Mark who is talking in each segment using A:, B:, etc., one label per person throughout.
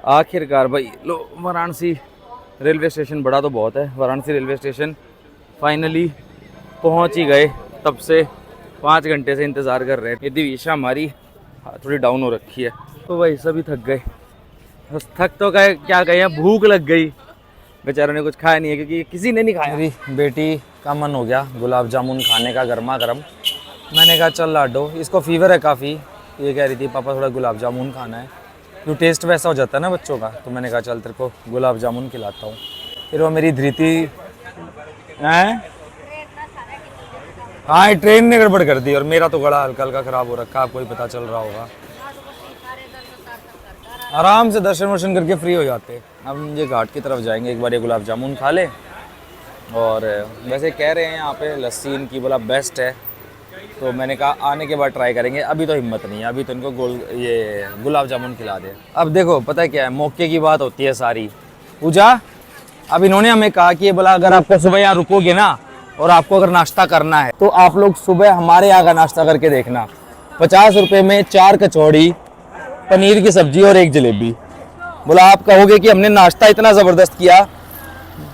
A: आखिरकार भाई लो, Varanasi railway station बड़ा तो बहुत है। वाराणसी रेलवे स्टेशन फाइनली पहुंच ही गए। तब से 5 घंटे से इंतज़ार कर रहे हैं। ये दिविशा हमारी थोड़ी डाउन हो रखी है, तो भाई सभी थक गए। बस थक तो गए, क्या कहें, भूख लग गई। बेचारों ने कुछ खाया नहीं है क्योंकि किसी ने नहीं खाया। मेरी बेटी का मन हो गया गुलाब जामुन खाने का गर्मा गर्म। मैंने कहा चल लाडो, इसको फीवर है काफ़ी, ये कह रही थी पापा थोड़ा गुलाब जामुन खाना है। जो टेस्ट वैसा हो जाता है ना बच्चों का, तो मैंने कहा चल तेरे को गुलाब जामुन खिलाता हूँ। फिर वो मेरी धृति हैं, हाँ ट्रेन ने गड़बड़ कर दी और मेरा तो गला हल्का हल्का ख़राब हो रखा है, आपको ही पता चल रहा होगा। आराम से दर्शन वर्शन करके फ्री हो जाते। अब हम ये घाट की तरफ जाएंगे, एक बार ये गुलाब जामुन खा ले। और वैसे कह रहे हैं यहाँ पे लस्सी इनकी बोला बेस्ट है, तो मैंने कहा आने के बाद ट्राई करेंगे। अभी तो हिम्मत नहीं है, अभी तो इनको ये गुलाब जामुन खिला दे। अब देखो पता है क्या है, मौके की बात होती है सारी। पूजा, अब इन्होंने हमें कहा कि ये बोला अगर आपको सुबह यहाँ रुकोगे ना और आपको अगर नाश्ता करना है तो आप लोग सुबह हमारे यहाँ का नाश्ता करके देखना। 50 रुपये में 4 कचौड़ी, पनीर की सब्जी और 1 जलेबी। बोला आप कहोगे कि हमने नाश्ता इतना ज़बरदस्त किया,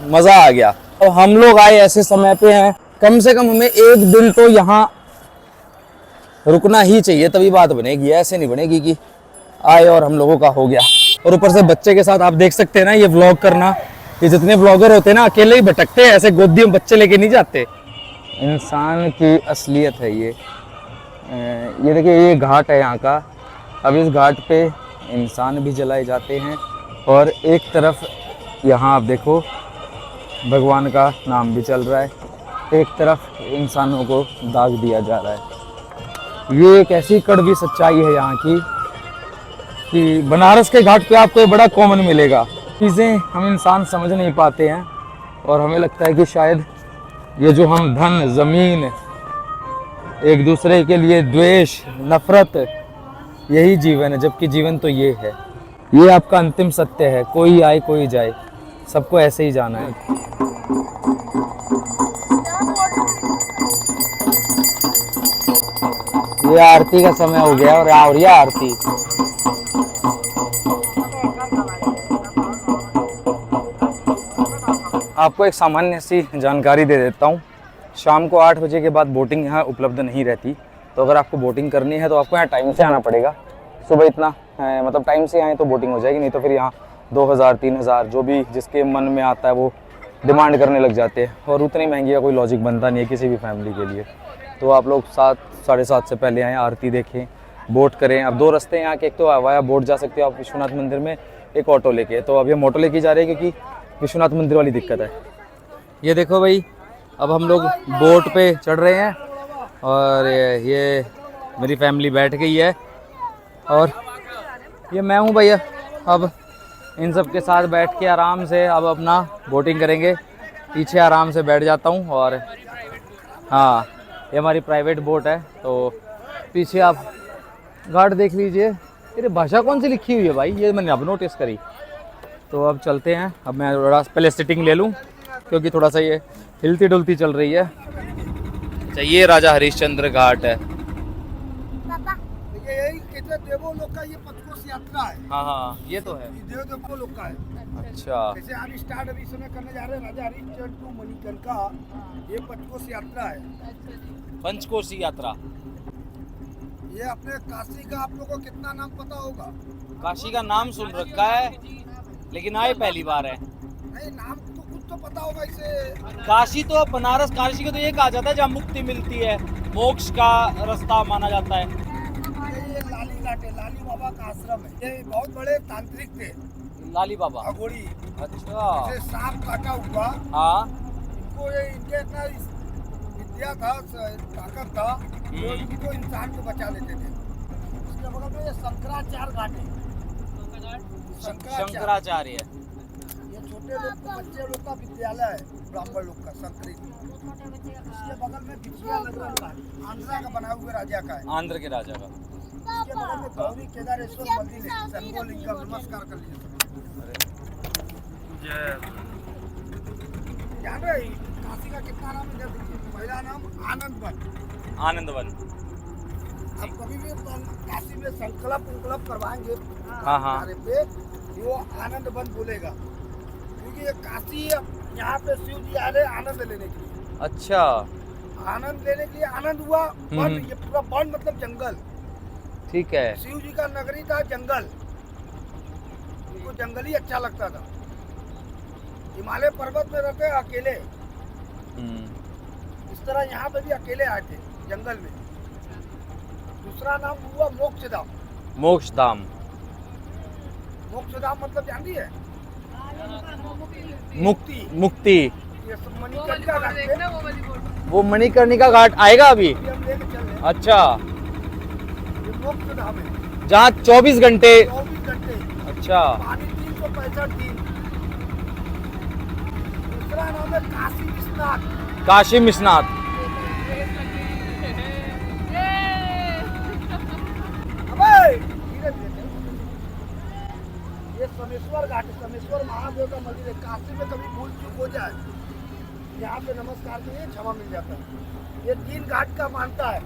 A: मज़ा आ गया। और हम लोग आए ऐसे समय पे हैं, कम से कम हमें 1 दिन तो यहाँ रुकना ही चाहिए, तभी बात बनेगी। ऐसे नहीं बनेगी कि आए और हम लोगों का हो गया। और ऊपर से बच्चे के साथ आप देख सकते हैं ना, ये व्लॉग करना, ये जितने व्लॉगर होते हैं ना अकेले ही भटकते हैं, ऐसे गोदी में बच्चे लेके नहीं जाते। इंसान की असलियत है ये देखिए, ये घाट है यहाँ का। अब इस घाट पे इंसान भी जलाए जाते हैं और एक तरफ यहाँ आप देखो भगवान का नाम भी चल रहा है, एक तरफ इंसानों को दाग दिया जा रहा है। ये एक ऐसी कड़वी सच्चाई है यहाँ की कि बनारस के घाट पे आपको बड़ा कॉमन मिलेगा। चीज़ें हम इंसान समझ नहीं पाते हैं और हमें लगता है कि शायद ये जो हम धन, ज़मीन, एक दूसरे के लिए द्वेष, नफरत, यही जीवन है, जबकि जीवन तो ये है। ये आपका अंतिम सत्य है। कोई आए कोई जाए, सबको ऐसे ही जाना है। ये आरती का समय हो गया और यहाँ हो रही है आरती। आपको एक सामान्य सी जानकारी दे देता हूँ। शाम को 8 बजे के बाद बोटिंग यहाँ उपलब्ध नहीं रहती, तो अगर आपको बोटिंग करनी है तो आपको यहाँ टाइम से आना पड़ेगा। सुबह इतना मतलब टाइम से आए तो बोटिंग हो जाएगी, नहीं तो फिर यहाँ 2000-3000 जो भी जिसके मन में आता है वो डिमांड करने लग जाते हैं। और उतनी महंगी का कोई लॉजिक बनता नहीं है किसी भी फैमिली के लिए। तो आप लोग 7-7:30 से पहले आएँ, आरती देखें, बोट करें। अब 2 रास्ते हैं यहाँ के, एक तो वाया बोट जा सकते हो आप विश्वनाथ मंदिर में, एक ऑटो लेके। तो अब ये मोटो लेके जा रहे हैं क्योंकि विश्वनाथ मंदिर वाली दिक्कत है। ये देखो भाई, अब हम लोग बोट पे चढ़ रहे हैं और ये मेरी फैमिली बैठ गई है और ये मैं हूँ भैया। अब इन सब के साथ बैठ के आराम से अब अपना बोटिंग करेंगे। पीछे आराम से बैठ जाता हूँ और हाँ, ये हमारी प्राइवेट बोट है। तो पीछे आप घाट देख लीजिए। ये भाषा कौन सी लिखी हुई है भाई, ये मैंने अब नोटिस करी। तो अब चलते हैं। अब मैं थोड़ा पहले सिटिंग ले लूँ क्योंकि थोड़ा सा ये हिलती डुलती चल रही है। अच्छा, ये राजा हरिश्चंद्र घाट है।
B: यही देवो लोग का ये पंचकोश यात्रा है।
A: हाँ ये तो है,
B: देवो लोग का है।
A: अच्छा,
B: जैसे आप स्टार्ट अभी समय करने जा रहे हैं राजा हरिश्चंद्र टू मणिकर्णिका, ये पंचकोश यात्रा है।
A: पंचकोशी यात्रा।
B: ये अपने काशी का आप लोगों को कितना नाम पता होगा?
A: काशी का नाम सुन रखा है लेकिन आए पहली बार है।
B: नहीं, नाम तो कुछ तो पता होगा इसे।
A: काशी तो बनारस, काशी को तो ये कहा जाता है जहाँ मुक्ति मिलती है, मोक्ष का रास्ता माना जाता है।
B: ये लाली घाट है, लाली बाबा का आश्रम है। ये बहुत बड़े तांत्रिक थे,
A: लाली बाबा।
B: अघोरी।
A: अच्छा,
B: जैसे सांप काटा हुआ,
A: हाँ,
B: इनको ये इनके इतना विद्या था, ताकत था, तो इनको इंसान को बचा लेते थे। उसके बगल में ये शंकराचार्य घाट है।
A: शंकराचार्य।
B: ये छोटे लोग को, बच्चे लोग का विद्यालय है, ब्राह्मण लोग का संस्कृत। इसके बगल में बिछिया नगर घाट, आंध्रा का बना हुआ राजा का है,
A: आंध्र के राजा का।
B: इसके बगल में गौरी केदारेश्वर मंदिर है। शंभोलिंगम, नमस्कार कर लीजिए। जान रहे काशी का कितना नाम है? पहला नाम आनंद वन।
A: आनंद वन।
B: आप कभी भी काशी में संकल्प करवाएंगे
A: हाँ
B: पे वो आनंद वन बोलेगा, क्योंकि ये काशी यहाँ पे शिव जी आ रहे आनंद लेने के लिए।
A: अच्छा।
B: आनंद लेने के लिए आनंद हुआ वन, ये पूरा वन मतलब जंगल।
A: ठीक है।
B: शिव जी का नगरी था जंगल, उनको जंगल ही अच्छा लगता था। हिमालय पर्वत में रहते अकेले, इस तरह यहाँ पे भी अकेले आए थे जंगल में। दूसरा नाम हुआ मोक्षधाम।
A: मोक्षधाम।
B: मोक्षधाम मतलब जानती है?
A: मुक्ति। मुक्ति।
B: ये सब मणिकर्णिका घाट पे,
A: वो मणिकर्णिका घाट आएगा अभी।
B: ये हम लेके चल रहे हैं।
A: अच्छा।
B: ये मोक्षधाम है,
A: जहाँ 24 घंटे।
B: 24 घंटे
A: अच्छा।
B: पानी 365 दिन। दूसरा नाम है काशी विश्वनाथ।
A: काशी विश्वनाथ।
B: अबे, धीरे धीरे। ये समेश्वर घाट है, समेश्वर महादेव का मंदिर है। काशी में कभी भूल चूक हो जाए, यहाँ पे नमस्कार के लिए क्षमा मिल जाता है। ये 3 घाट का मानता है,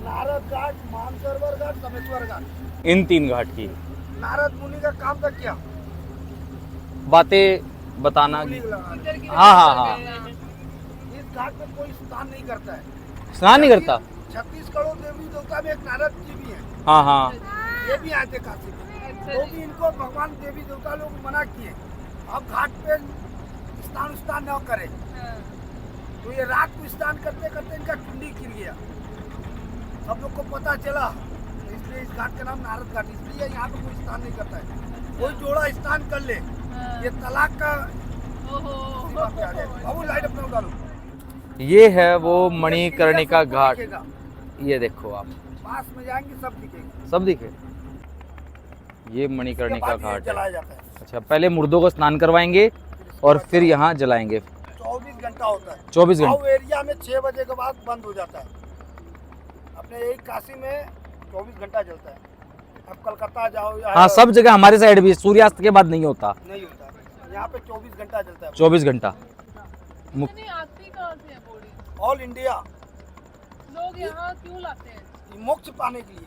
B: नारद घाट, मानसरोवर घाट, समेश्वर घाट।
A: इन 3 घाट की
B: नारद मुनि का काम था क्या?
A: बातें बताना।
B: धूली लगाना।
A: हाँ हाँ हाँ।
B: इस घाट में कोई स्नान नहीं करता है।
A: स्नान नहीं करता।
B: 36 करोड़ देवी देवता में एक नारद जी भी है,
A: हाँ हाँ।
B: ये भी आए थे काशी में, तो भी इनको भगवान देवी देवता लोग मना किए, अब घाट पे स्नान न करे। तो ये रात को स्नान करते करते इनका चुंडी गिर गया, सब लोग को पता चला, इसलिए इस घाट का नाम नारद घाट। इसलिए यहाँ पे कोई स्नान नहीं करता है। कोई जोड़ा स्नान कर ले, ये तलाक का सीमा पे आ जाए। बाबू लाइट अपना उतारो।
A: ये है वो मणिकर्णिका
B: सबको
A: घाट।
B: दिखेगा।
A: ये देखो आप,
B: पास में जाएंगे सब दिखेगा।
A: सब दिखे। ये मणिकर्णिका
B: उसके बाद ये
A: घाट है।
B: जलाया जाता है।
A: अच्छा, पहले मुर्दों को स्नान करवाएंगे और फिर यहाँ जलाएंगे।
B: 24 घंटा होता है।
A: 24 घंटे।
B: गाँव एरिया में 6 बजे के बाद बंद हो जाता है। अपने यही काशी में 24 घंटा जलता है। अब कलकत्ता जाओ या
A: हाँ, सब जगह हमारे साइड भी सूर्यास्त के बाद नहीं होता।
B: नहीं होता, यहाँ पे 24 घंटा जलता है।
A: 24 घंटा।
C: नहीं आती कहाँ से है बॉडी?
B: ऑल इंडिया
C: लोग यहाँ क्यों लाते हैं?
B: मोक्ष पाने के लिए,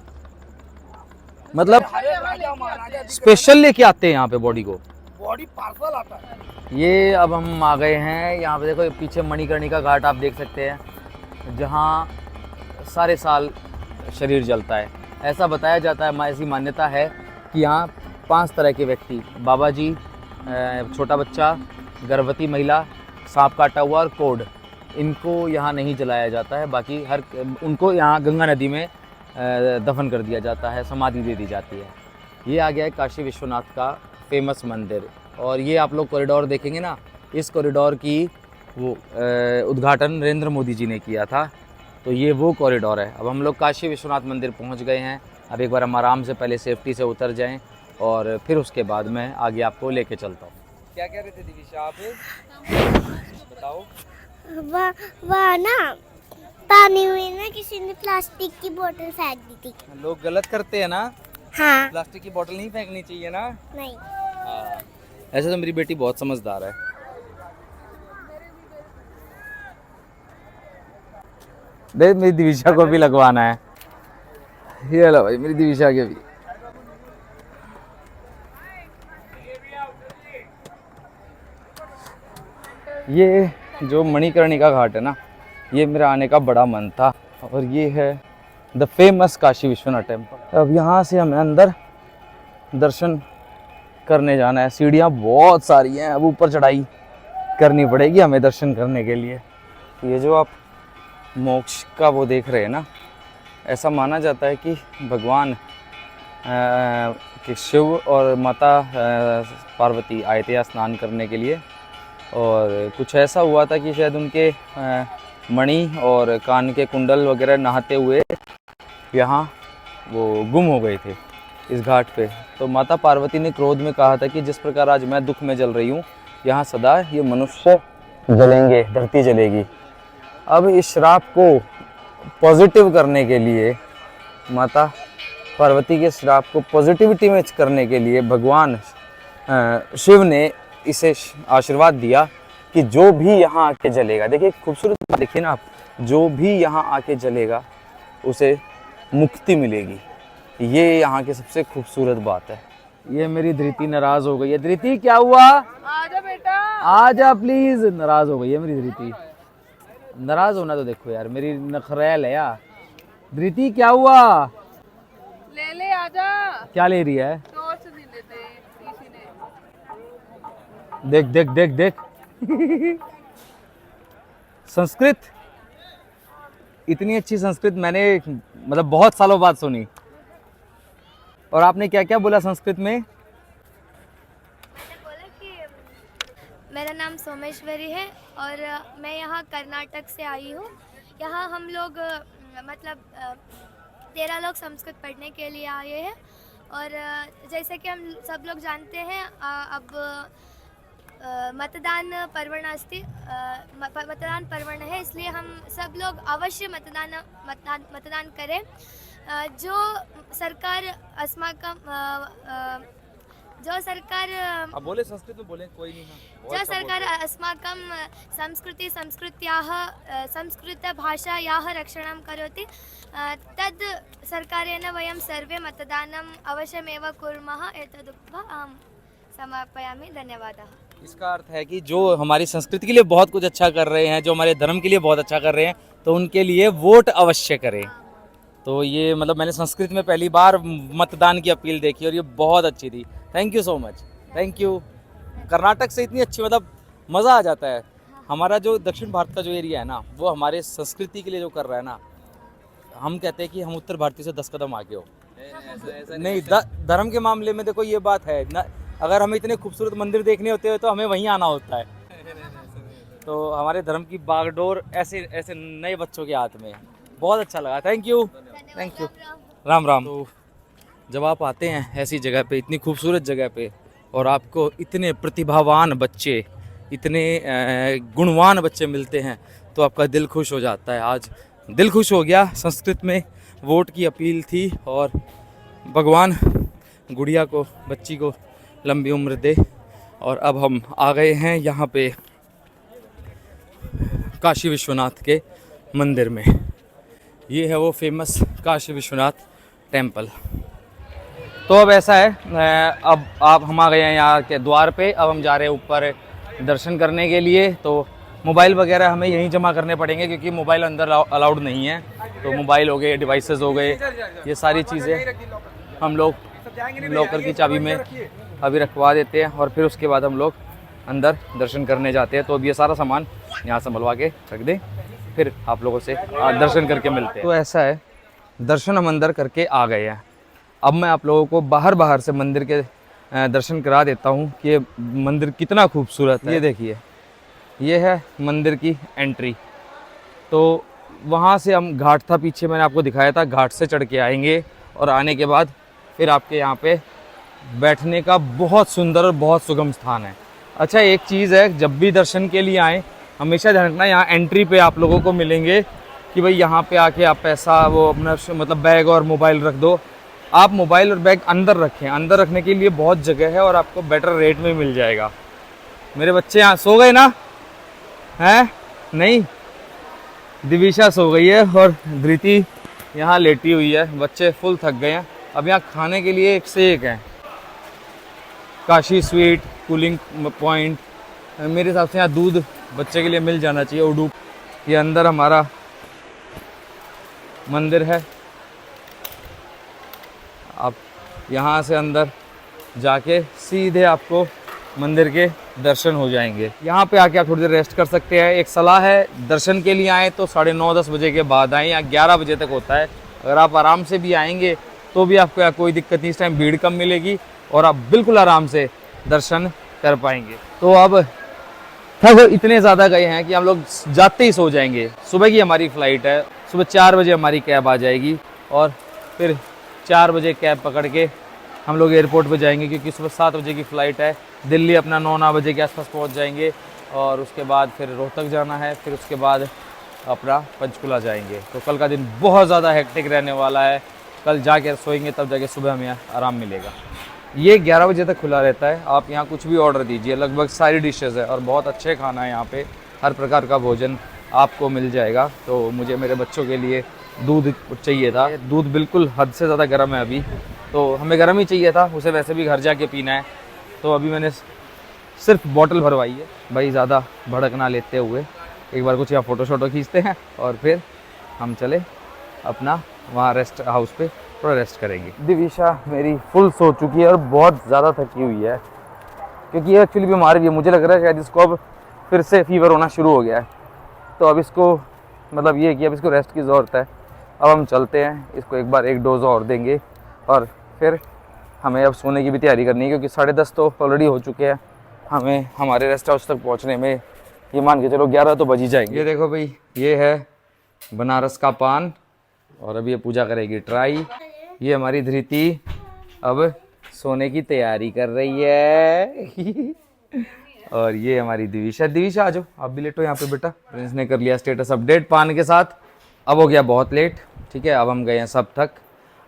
A: मतलब
B: हरे राजा महाराजा जी के
A: स्पेशल लेके आते हैं यहाँ पे बॉडी को।
B: बॉडी पार्सल आता है।
A: ये अब हम आ गए हैं यहाँ पे, देखो पीछे मणिकर्णिका घाट आप देख सकते हैं, जहाँ सारे साल शरीर जलता है। ऐसा बताया जाता है, ऐसी मान्यता है कि यहाँ 5 तरह के व्यक्ति, बाबा जी, छोटा बच्चा, गर्भवती महिला, सांप काटा हुआ और कोढ़, इनको यहाँ नहीं जलाया जाता है। बाकी हर उनको यहाँ गंगा नदी में दफन कर दिया जाता है, समाधि दे दी जाती है। ये आ गया है काशी विश्वनाथ का फेमस मंदिर। और ये आप लोग कॉरिडोर देखेंगे ना, इस कॉरिडोर की वो उद्घाटन नरेंद्र मोदी जी ने किया था। तो ये वो कॉरिडोर है। अब हम लोग काशी विश्वनाथ मंदिर पहुंच गए हैं। अब एक बार हम आराम से पहले सेफ्टी से उतर जाएं और फिर उसके बाद मैं आगे आपको लेके चलता हूँ। क्या कह रहे थे दिविशा आप? बताओ।
D: वह ना पानी में ना किसी ने प्लास्टिक की बोतल फेंक दी थी।
A: लोग गलत करते हैं ना,
D: हाँ।
A: प्लास्टिक की बोतल नहीं फेंकनी चाहिए ना।
D: नहीं।
A: हाँ, ऐसे तो मेरी बेटी बहुत समझदार है। देख, मेरी दिविशा को भी लगवाना है। ये लो भाई, मेरी दिविशा के भी। ये जो मणिकर्णिका घाट है ना, ये मेरा आने का बड़ा मन था। और ये है the famous Kashi Vishwanath temple. अब यहाँ से हमें अंदर दर्शन करने जाना है। सीढ़ियाँ बहुत सारी हैं, अब ऊपर चढ़ाई करनी पड़ेगी हमें दर्शन करने के लिए। ये जो आप मोक्ष का वो देख रहे हैं ना, ऐसा माना जाता है कि भगवान कि शिव और माता पार्वती आए थे यहाँ स्नान करने के लिए। और कुछ ऐसा हुआ था कि शायद उनके मणि और कान के कुंडल वगैरह नहाते हुए यहाँ वो गुम हो गए थे इस घाट पे। तो माता पार्वती ने क्रोध में कहा था कि जिस प्रकार आज मैं दुख में जल रही हूँ, यहाँ सदा ये मनुष्य जलेंगे, धरती जलेगी। अब इस श्राप को पॉजिटिव करने के लिए, माता पार्वती के श्राप को पॉजिटिविटी में करने के लिए भगवान शिव ने इसे आशीर्वाद दिया कि जो भी यहाँ आके जलेगा, देखिए खूबसूरत बात देखिए ना आप, जो भी यहाँ आके जलेगा उसे मुक्ति मिलेगी। ये यहाँ की सबसे खूबसूरत बात है। ये मेरी धृति नाराज हो गई है। धृति क्या हुआ?
C: आजा बेटा।
A: आजा प्लीज। नाराज हो गई है मेरी धृति। नाराज होना तो देखो यार, मेरी नखरेल है यार। धृति क्या हुआ?
C: ले ले आजा।
A: क्या ले रही है?
C: टॉर्च नहीं लेते किसी ने।
A: देख देख देख देख। संस्कृत, इतनी अच्छी संस्कृत मैंने मतलब बहुत सालों बाद सुनी। और आपने क्या क्या बोला संस्कृत में?
D: मैंने बोला कि मेरा नाम सोमेश्वरी है और मैं यहाँ कर्नाटक से आई हूँ। यहाँ हम लोग मतलब 13 लोग संस्कृत पढ़ने के लिए आए हैं। और जैसे कि हम सब लोग जानते हैं अब मतदान पर्वण अस्ति, मतदान पर्वण है, इसलिए हम सब लोग अवश्य मतदान करें। जो सरकार अस्माकं जो सरकार
A: आप बोले संस्कृत में बोले, कोई नहीं।
D: जो सरकार अस्माकं संस्कृति संस्कृत्याः संस्कृतभाषायाः रक्षणं करोति, तद् सर्कारेण वयं सर्वे मतदानम् अवश्यमेव कुर्मः। एतदुक्त्वा अहं समापयामि। धन्यवादः।
A: इसका अर्थ है कि जो हमारी संस्कृति के लिए बहुत कुछ अच्छा कर रहे हैं, जो हमारे धर्म के लिए बहुत अच्छा कर रहे हैं, तो उनके लिए वोट अवश्य करें। तो ये मतलब मैंने संस्कृत में पहली बार मतदान की अपील देखी और ये बहुत अच्छी थी। Thank you so much. Thank you. Karnataka से इतनी अच्छी मतलब मज़ा आ जाता है। हमारा जो दक्षिण भारत का जो एरिया है ना, वो हमारे संस्कृति के लिए जो कर रहा है ना, हम कहते हैं कि हम उत्तर भारतीय से 10 कदम आगे हो। नहीं, धर्म के मामले में देखो ये बात है ना, अगर हमें इतने खूबसूरत मंदिर देखने होते हैं तो हमें वहीं आना होता है। तो हमारे धर्म की बागडोर ऐसे ऐसे नए बच्चों के हाथ में है। बहुत अच्छा लगा। Thank you. Thank you. Ram Ram. तो जब आप आते हैं ऐसी जगह पे, इतनी खूबसूरत जगह पे, और आपको इतने प्रतिभावान बच्चे, इतने गुणवान बच्चे मिलते हैं, तो आपका दिल खुश हो जाता है। आज दिल खुश हो गया। संस्कृत में वोट की अपील थी और भगवान गुड़िया को, बच्ची को लंबी उम्र दे। और अब हम आ गए हैं यहाँ पे काशी विश्वनाथ के मंदिर में। ये है वो फेमस काशी विश्वनाथ टेम्पल। तो अब ऐसा है, अब हम आ गए हैं यहाँ के द्वार पे। अब हम जा रहे हैं ऊपर दर्शन करने के लिए। तो मोबाइल वगैरह हमें यहीं जमा करने पड़ेंगे क्योंकि मोबाइल अंदर अलाउड नहीं है। तो मोबाइल हो गए, डिवाइसेस हो गए, ये सारी चीज़ें हम लोग लॉकर की चाबी में अभी रखवा देते हैं और फिर उसके बाद हम लोग अंदर दर्शन करने जाते हैं। तो अब ये सारा सामान यहाँ संभलवा के रख दें, फिर आप लोगों से दर्शन करके मिलते हैं। तो ऐसा है, दर्शन हम अंदर करके आ गए हैं। अब मैं आप लोगों को बाहर से मंदिर के दर्शन करा देता हूँ कि ये मंदिर कितना खूबसूरत है। ये देखिए, ये है मंदिर की एंट्री। तो वहाँ से हम घाट था पीछे, मैंने आपको दिखाया था, घाट से चढ़ के आएंगे और आने के बाद फिर आपके यहाँ पे बैठने का बहुत सुंदर और बहुत सुगम स्थान है। अच्छा, एक चीज़ है, जब भी दर्शन के लिए आएँ हमेशा ध्यान रखना, यहाँ एंट्री पे आप लोगों को मिलेंगे कि भाई यहाँ पे आके आप पैसा, वो अपना मतलब बैग और मोबाइल रख दो। आप मोबाइल और बैग अंदर रखें, अंदर रखने के लिए बहुत जगह है और आपको बेटर रेट में मिल जाएगा। मेरे बच्चे यहाँ सो गए ना? हैं? नहीं, दिविशा सो गई है और धृति यहाँ लेटी हुई है। बच्चे फुल थक गए हैं। अब यहाँ खाने के लिए एक से एक है। काशी स्वीट, कूलिंग पॉइंट, मेरे हिसाब से यहाँ दूध बच्चे के लिए मिल जाना चाहिए। उडूप, ये अंदर हमारा मंदिर है। आप यहाँ से अंदर जाके सीधे आपको मंदिर के दर्शन हो जाएंगे। यहाँ पे आके आप थोड़ी देर रेस्ट कर सकते हैं। एक सलाह है, दर्शन के लिए आए तो 9:30-10 बजे के बाद आएँ, या 11 बजे तक होता है। अगर आप आराम से भी आएंगे तो भी आपको यहाँ कोई दिक्कत नहीं, इस टाइम भीड़ कम मिलेगी और आप बिल्कुल आराम से दर्शन कर पाएंगे। तो अब थक इतने ज़्यादा गए हैं कि हम लोग जाते ही सो जाएंगे। सुबह की हमारी फ़्लाइट है, सुबह 4 बजे हमारी कैब आ जाएगी और फिर 4 बजे कैब पकड़ के हम लोग एयरपोर्ट पे जाएंगे क्योंकि सुबह 7 बजे की फ़्लाइट है। दिल्ली अपना 9 बजे के आसपास पहुंच जाएंगे और उसके बाद फिर रोहतक जाना है, फिर उसके बाद अपना पंचकुला जाएंगे। तो कल का दिन बहुत ज़्यादा हेक्टिक रहने वाला है। कल जाके सोएंगे तब जाके सुबह हमें आराम मिलेगा। ये 11 बजे तक खुला रहता है। आप यहाँ कुछ भी ऑर्डर दीजिए, लगभग सारी डिशेज़ है और बहुत अच्छे खाना है यहाँ पे। हर प्रकार का भोजन आपको मिल जाएगा। तो मुझे मेरे बच्चों के लिए दूध चाहिए था। दूध बिल्कुल हद से ज़्यादा गर्म है अभी, तो हमें गर्म ही चाहिए था, उसे वैसे भी घर जाके पीना है। तो अभी मैंने सिर्फ बॉटल भरवाई है भाई, ज़्यादा भड़क ना लेते हुए एक बार कुछ यहाँ फ़ोटो शोटो खींचते हैं और फिर हम चले अपना वहाँ रेस्ट हाउस पे थोड़ा रेस्ट करेंगे। दिविशा मेरी फुल सो चुकी है और बहुत ज़्यादा थकी हुई है, क्योंकि ये एक्चुअली बीमार भी है। मुझे लग रहा है शायद इसको अब फिर से फीवर होना शुरू हो गया है, तो अब इसको मतलब ये कि अब इसको रेस्ट की ज़रूरत है। अब हम चलते हैं, इसको एक बार एक डोज और देंगे और फिर हमें अब सोने की भी तैयारी करनी है, क्योंकि 10:30 तो ऑलरेडी हो चुके हैं। हमें हमारे रेस्ट हाउस तक पहुंचने में ये मान के चलो 11 तो बज ही जाएंगे। ये देखो भाई, ये है बनारस का पान और अब ये पूजा करेगी ट्राई। ये हमारी धृति अब सोने की तैयारी कर रही है और ये हमारी दिविशा। दिविशा आ जाओ, आप भी लेटो यहाँ पे बेटा। प्रिंस ने कर लिया स्टेटस अपडेट पान के साथ। अब हो गया बहुत लेट, ठीक है, अब हम गए हैं सब थक।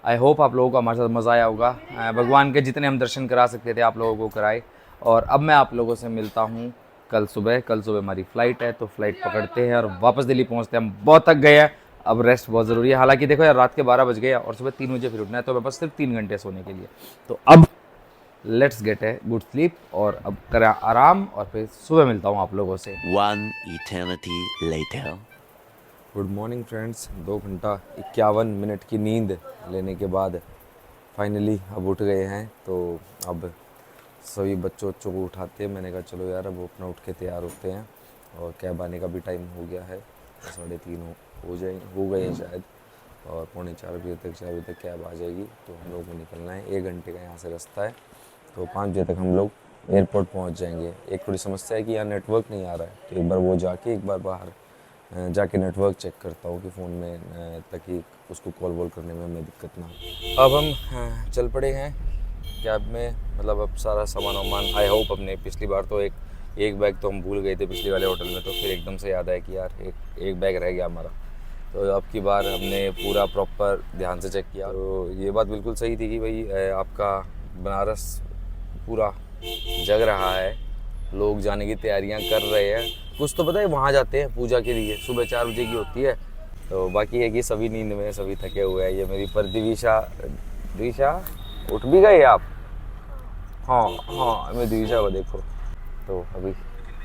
A: आई होप आप लोगों को हमारे साथ मज़ा आया होगा। भगवान के जितने हम दर्शन करा सकते थे आप लोगों को कराए। और अब मैं आप लोगों से मिलता हूँ कल सुबह हमारी फ़्लाइट है, तो फ्लाइट पकड़ते हैं और वापस दिल्ली पहुँचते हैं। हम बहुत थक गए हैं, अब रेस्ट बहुत ज़रूरी है। हालांकि देखो यार, रात के 12 बज गए और सुबह 3 बजे फिर उठना है, तो मेरे पास सिर्फ 3 घंटे सोने के लिए। तो अब let's get a good sleep और अब करें आराम और फिर सुबह मिलता हूँ आप लोगों से।
E: 1 eternity later.
A: Good morning friends. 2 घंटा 51 मिनट की नींद लेने के बाद फाइनली अब उठ गए हैं। तो अब सभी बच्चों को उठाते हैं। मैंने कहा चलो यार अब अपना उठ के तैयार होते हैं और कैब आने का भी टाइम हो गया है, 3:30 हो गए हैं शायद, और 3:45 बजे तक 4 बजे तक कैब आ जाएगी। तो हम लोग को निकलना है, 1 घंटे का यहाँ से रास्ता है, तो 5 बजे तक हम लोग एयरपोर्ट पहुँच जाएंगे। एक थोड़ी समस्या है कि यहाँ नेटवर्क नहीं आ रहा है, तो एक बार वो जाके एक बार बाहर जाके नेटवर्क चेक करता हूँ कि फ़ोन में, ताकि उसको कॉल वॉल करने में हमें दिक्कत ना हो। अब हम चल पड़े हैं कैब में, मतलब अब सारा सामान वामान आई होप अपने, पिछली बार तो एक बैग तो हम भूल गए थे पिछली वाले होटल में, तो फिर एकदम से याद आया कि यार एक बैग रह गया हमारा। तो अब की बार हमने पूरा प्रॉपर ध्यान से चेक किया। तो ये बात बिल्कुल सही थी कि भाई आपका बनारस पूरा जग रहा है, लोग जाने की तैयारियां कर रहे हैं। कुछ तो पता है वहाँ जाते हैं पूजा के लिए, सुबह 4 बजे की होती है। तो बाकी है कि सभी नींद में, सभी थके हुए हैं। ये मेरी पर दिविशा उठ भी गए आप? हाँ मैं दिविशा को देखो। तो अभी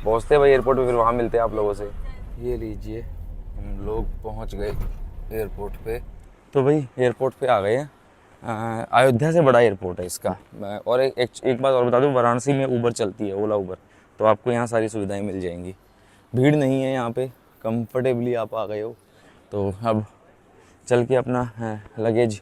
A: पहुँचते हैं भाई एयरपोर्ट पे, फिर वहाँ मिलते हैं आप लोगों से। ये लीजिए हम लोग पहुँच गए एयरपोर्ट पे। तो भाई एयरपोर्ट पे आ गए हैं। अयोध्या से बड़ा एयरपोर्ट है इसका। और एक बात और बता दूं, वाराणसी में ऊबर चलती है, ओला ऊबर, तो आपको यहाँ सारी सुविधाएं मिल जाएंगी। भीड़ नहीं है यहाँ पे, कंफर्टेबली आप आ गए हो। तो अब चल के अपना लगेज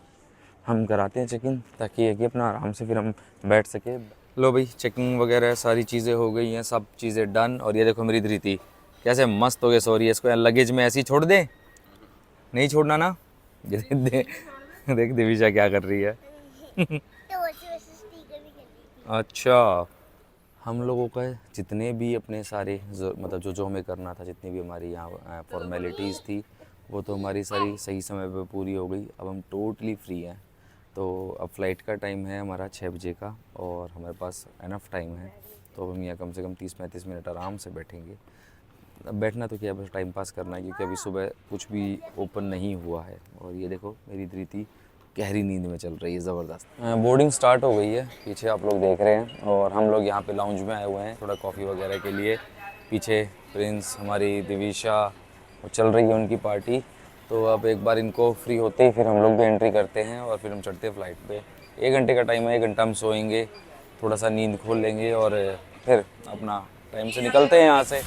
A: हम कराते हैं चेकिंग, ताकि ये कि अपना आराम से फिर हम बैठ सके। लो भाई चेकिंग वगैरह सारी चीज़ें हो गई हैं, सब चीज़ें डन। और ये देखो मेरी धृति कैसे मस्त हो गए। सॉरी, इसको लगेज में ऐसे ही छोड़ दें? नहीं छोड़ना ना। देख दिविशा क्या कर रही है। अच्छा, हम लोगों का जितने भी अपने सारे मतलब जो हमें करना था, जितनी भी हमारी यहाँ फॉर्मेलिटीज़ थी, वो तो हमारी सारी सही समय पे पूरी हो गई। अब हम टोटली फ्री हैं। तो अब फ़्लाइट का टाइम है हमारा 6 बजे का और हमारे पास इनफ टाइम है। तो अब हम यहाँ कम से कम 30-35 मिनट आराम से बैठेंगे। अब बैठना तो क्या, बस टाइम पास करना है, क्योंकि अभी सुबह कुछ भी ओपन नहीं हुआ है। और ये देखो मेरी धृति गहरी नींद में चल रही है ज़बरदस्त। बोर्डिंग स्टार्ट हो गई है, पीछे आप लोग देख रहे हैं। और हम लोग यहाँ पे लाउंज में आए हुए हैं थोड़ा कॉफ़ी वगैरह के लिए। पीछे प्रिंस, हमारी दिविशा, वो चल रही है उनकी पार्टी। तो अब एक बार इनको फ्री होते ही फिर हम लोग भी एंट्री करते हैं और फिर हम चढ़ते हैं फ़्लाइट पे। 1 घंटे का टाइम है, 1 घंटा हम सोएंगे, थोड़ा सा नींद खोल लेंगे और फिर अपना टाइम से निकलते हैं यहाँ से।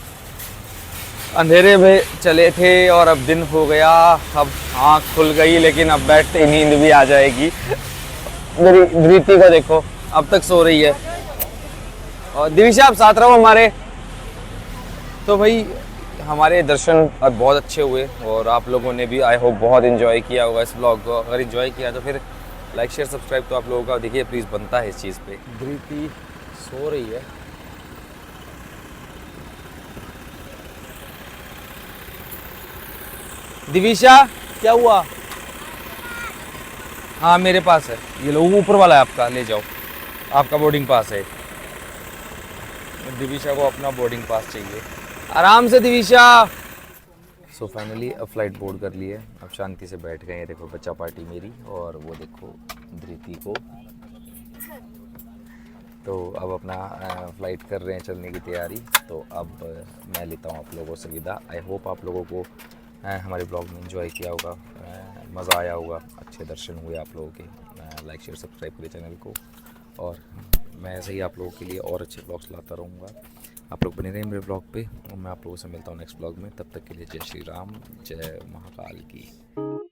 A: अंधेरे में चले थे और अब दिन हो गया, अब आँख खुल गई, लेकिन अब बैठते ही नींद भी आ जाएगी। मेरी धृति को देखो, अब तक सो रही है। और दिविशा आप साथ रहो हमारे। तो भाई हमारे दर्शन अब बहुत अच्छे हुए और आप लोगों ने भी आई होप बहुत एंजॉय किया होगा इस ब्लॉग को। अगर एंजॉय किया तो फिर लाइक शेयर सब्सक्राइब तो आप लोगों का देखिए प्लीज़ बनता है इस चीज़ पे। धृति सो रही है। दिविशा क्या हुआ? हाँ मेरे पास है, ये लो ऊपर वाला है आपका, ले जाओ, आपका बोर्डिंग पास है। दिविशा को अपना बोर्डिंग पास चाहिए। आराम से दिविशा। सो फाइनली अब फ्लाइट बोर्ड कर ली है, अब शांति से बैठ गए हैं। देखो बच्चा पार्टी मेरी, और वो देखो धृति को। तो अब अपना फ़्लाइट कर रहे हैं, चलने की तैयारी। तो अब मैं लेता हूँ आप लोगों से विदा। आई होप आप लोगों को हमारे ब्लॉग में एंजॉय किया होगा, मज़ा आया होगा, अच्छे दर्शन हुए आप लोगों के। लाइक शेयर सब्सक्राइब करिए चैनल को, और मैं ऐसे ही आप लोगों के लिए और अच्छे ब्लॉग्स लाता रहूँगा। आप लोग बने रहें मेरे ब्लॉग पे, और मैं आप लोगों से मिलता हूँ नेक्स्ट ब्लॉग में। तब तक के लिए जय श्री राम, जय महाकाल की।